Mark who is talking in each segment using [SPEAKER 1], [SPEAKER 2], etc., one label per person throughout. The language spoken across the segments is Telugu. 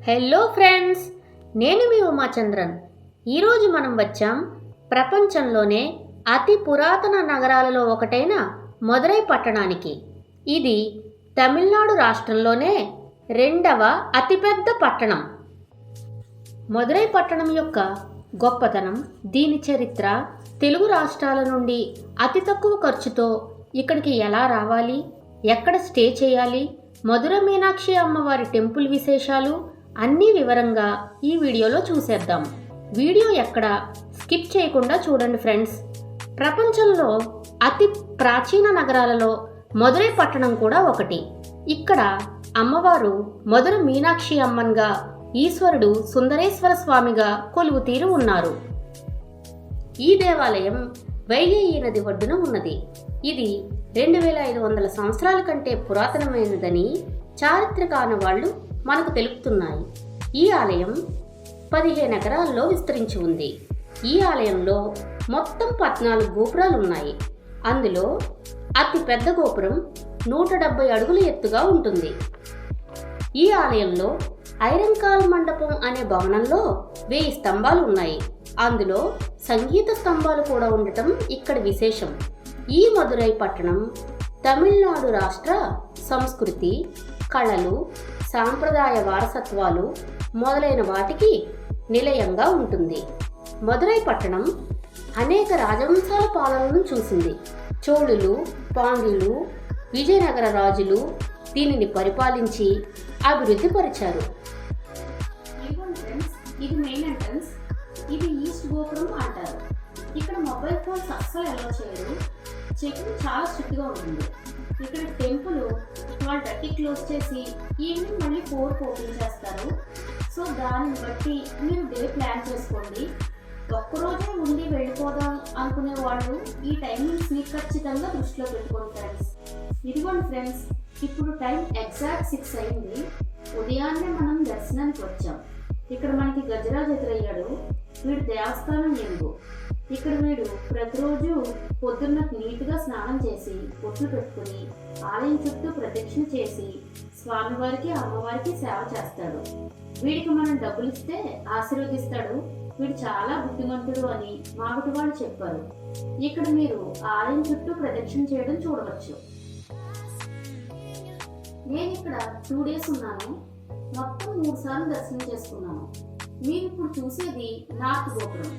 [SPEAKER 1] హలో ఫ్రెండ్స్, నేను మీ ఉమాచంద్రన్. ఈరోజు మనం వచ్చాం ప్రపంచంలోనే అతి పురాతన నగరాలలో ఒకటైన మదురై పట్టణానికి. ఇది తమిళనాడు రాష్ట్రంలోనే రెండవ అతిపెద్ద పట్టణం. మదురై పట్టణం యొక్క గొప్పతనం, దీని చరిత్ర, తెలుగు రాష్ట్రాల నుండి అతి తక్కువ ఖర్చుతో ఇక్కడికి ఎలా రావాలి, ఎక్కడ స్టే చేయాలి, మధుర మీనాక్షి అమ్మవారి టెంపుల్ విశేషాలు అన్నీ వివరంగా ఈ వీడియోలో చూసేద్దాం. వీడియో ఎక్కడ స్కిప్ చేయకుండా చూడండి ఫ్రెండ్స్. ప్రపంచంలో అతి ప్రాచీన నగరాలలో మదురై పట్టణం కూడా ఒకటి. ఇక్కడ అమ్మవారు మధుర మీనాక్షి అమ్మన్గా, ఈశ్వరుడు సుందరేశ్వర స్వామిగా కొలువుతీరి ఉన్నారు. ఈ దేవాలయం వైగై నది ఒడ్డున ఉన్నది. ఇది 2500 సంవత్సరాల కంటే పురాతనమైనదని చారిత్రక ఆనవాళ్లు మనకు తెలుపుతున్నాయి. ఈ ఆలయం 15 ఎకరాల్లో విస్తరించి ఉంది. ఈ ఆలయంలో మొత్తం 14 గోపురాలు ఉన్నాయి. అందులో అతి పెద్ద గోపురం 170 అడుగుల ఎత్తుగా ఉంటుంది. ఈ ఆలయంలో ఐరంకాల్ మండపం అనే భవనంలో 1000 స్తంభాలు ఉన్నాయి. అందులో సంగీత స్తంభాలు కూడా ఉండటం ఇక్కడ విశేషం. ఈ మదురై పట్టణం తమిళనాడు రాష్ట్ర సంస్కృతి, కళలు, సాంప్రదాయ వారసత్వాలు మొదలైన వాటికి నిలయంగా ఉంటుంది. మదురై పట్టణం అనేక రాజవంశాల పాలనను చూసింది. చోళులు, పాండ్యులు, విజయనగర రాజులు దీనిని పరిపాలించి అభివృద్ధి పరిచారు. ఇది మెయిన్ ఎంట్రన్స్. ఇది ఈస్ట్ గోపురం అంటారు. ఇక్కడ మొబైల్ ఫోన్స్ అస్సలు ఎలా చేయరు. చెకింగ్ చాలా స్ట్రిక్ట్గా ఉంటుంది. ఇక్కడ టెంపుల్ 12:30 క్లోజ్ చేసి ఈవినింగ్ మళ్ళీ 4 ఓపెన్ చేస్తారు. సో దానిని బట్టి మీరు డే ప్లాన్ చేసుకోండి. ఒక్కరోజే ఉండి వెళ్ళిపోదాం అనుకునే వాళ్ళు ఈ టైమింగ్స్ని ఖచ్చితంగా దృష్టిలో పెట్టుకోండి ఫ్రెండ్స్. ఇదిగోండి ఫ్రెండ్స్, ఇప్పుడు టైం ఎగ్జాక్ట్ 6 అయింది. ఉదయాన్నే మనం దర్శనానికి వచ్చాం. ఇక్కడ మనకి గజరాజ్ ఎదురయ్యాడు. వీడు దేవస్థానం ఎందు. ఇక్కడ వీడు ప్రతిరోజు పొద్దున్న నీట్గా స్నానం చేసి బొట్లు పెట్టుకుని ఆలయం చుట్టూ ప్రదక్షిణ చేసి స్వామివారికి, అమ్మవారికి సేవ చేస్తాడు. వీడికి మనం డబ్బులు ఇస్తే ఆశీర్వదిస్తాడు. వీడు చాలా బుద్ధిమంతుడు అని మాగుటి వాళ్ళు చెప్పారు. ఇక్కడ మీరు ఆలయం చుట్టూ ప్రదక్షిణ చేయడం చూడవచ్చు. నేను ఇక్కడ 2 డేస్ ఉన్నాను. మొత్తం 3 సార్లు దర్శనం చేసుకున్నాను. మీరు ఇప్పుడు చూసేది నార్త్ గోపురం.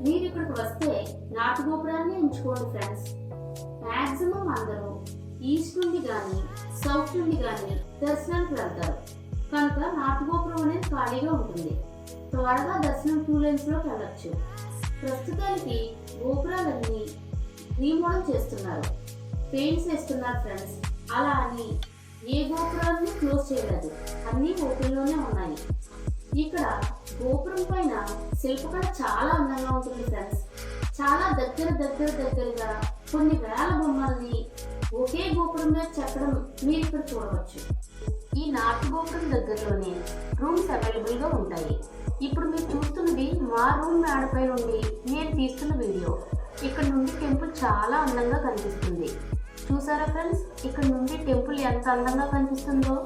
[SPEAKER 1] మీరు ఇక్కడికి వస్తే నార్త్ గోపురాన్ని ఎంచుకోండి ఫ్రెండ్స్. మ్యాక్సిమం అందరూ ఈస్ట్ నుండి కానీ సౌత్ నుండి కానీ దర్శనానికి వెళ్తారు కనుక నార్త్ గోపురం అనేది ఖాళీగా ఉంటుంది. త్వరగా దర్శనం 2 లైన్స్లోకి వెళ్ళచ్చు. ప్రస్తుతానికి గోపురాలన్నీ రీమోడల్ చేస్తున్నారు, పెయింట్స్ వేస్తున్నారు ఫ్రెండ్స్. అలా అని ఏ గోపురాన్ని క్లోజ్ చేయలేదు, అన్నీ ఓపెన్లోనే ఉన్నాయి. ఇక్కడ గోపురం పైన శిల్పకళ చాలా అందంగా ఉంటుంది ఫ్రెండ్స్. చాలా దగ్గరగా కొన్ని వేల బొమ్మల్ని ఒకే గోపురం మీద చెక్కడం మీరు ఇక్కడ చూడవచ్చు. ఈ నార్త్ గోపురం దగ్గరలోనే రూమ్స్ అవైలబుల్గా ఉంటాయి. ఇప్పుడు మీరు చూస్తున్నది మా రూమ్ మేడపై నుండి నేను తీస్తున్న వీడియో. ఇక్కడ నుండి టెంపుల్ చాలా అందంగా కనిపిస్తుంది. చూసారా ఫ్రెండ్స్, ఇక్కడ నుండి టెంపుల్ ఎంత అందంగా కనిపిస్తుందో.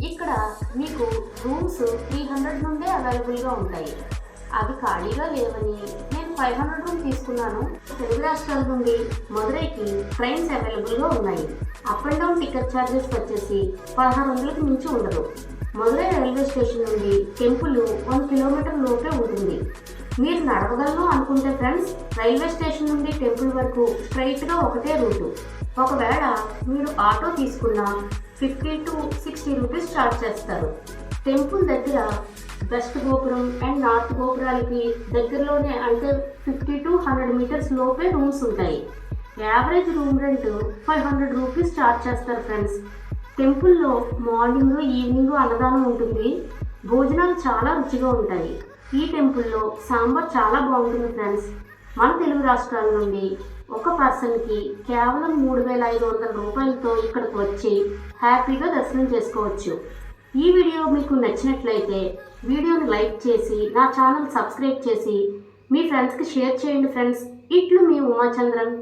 [SPEAKER 1] ఇక్కడ మీకు రూమ్స్ 300 నుండే అవైలబుల్గా ఉంటాయి. అవి ఖాళీగా లేవని నేను 500 రూమ్ తీసుకున్నాను. తెలుగు రాష్ట్రాల నుండి మదురైకి ట్రైన్స్ అవైలబుల్గా ఉన్నాయి. Up and down ticket charges వచ్చేసి 1600కి మించి ఉండదు. మదురై రైల్వే స్టేషన్ నుండి టెంపుల్ 1 కిలోమీటర్ లోపే ఉంటుంది. మీరు నడవగలను అనుకుంటే ఫ్రెండ్స్, రైల్వే స్టేషన్ నుండి టెంపుల్ వరకు స్ట్రైట్గా ఒకటే రూటు. ఒకవేళ మీరు ఆటో తీసుకున్నా 50 to 60 రూపీస్ ఛార్జ్ చేస్తారు. టెంపుల్ దగ్గర వెస్ట్ గోపురం అండ్ నార్త్ గోపురాలకి దగ్గరలోనే, అంటే 50 to 100 మీటర్స్ లోపే రూమ్స్ ఉంటాయి. Average room rent 500 rupees charge చేస్తారు ఫ్రెండ్స్. టెంపుల్లో మార్నింగ్, ఈవినింగ్ అన్నదానం ఉంటుంది. భోజనాలు చాలా రుచిగా ఉంటాయి. ఈ టెంపుల్లో సాంబార్ చాలా బాగుంటుంది ఫ్రెండ్స్. మన తెలుగు రాష్ట్రాల నుండి ఒక పర్సన్కి కేవలం 3500 రూపాయలతో ఇక్కడికి వచ్చి హ్యాపీగా దర్శనం చేసుకోవచ్చు. ఈ వీడియో మీకు నచ్చినట్లయితే వీడియోని లైక్ చేసి నా ఛానల్ సబ్స్క్రైబ్ చేసి మీ ఫ్రెండ్స్కి షేర్ చేయండి ఫ్రెండ్స్. ఇట్లు మీ ఉమాచంద్రన్.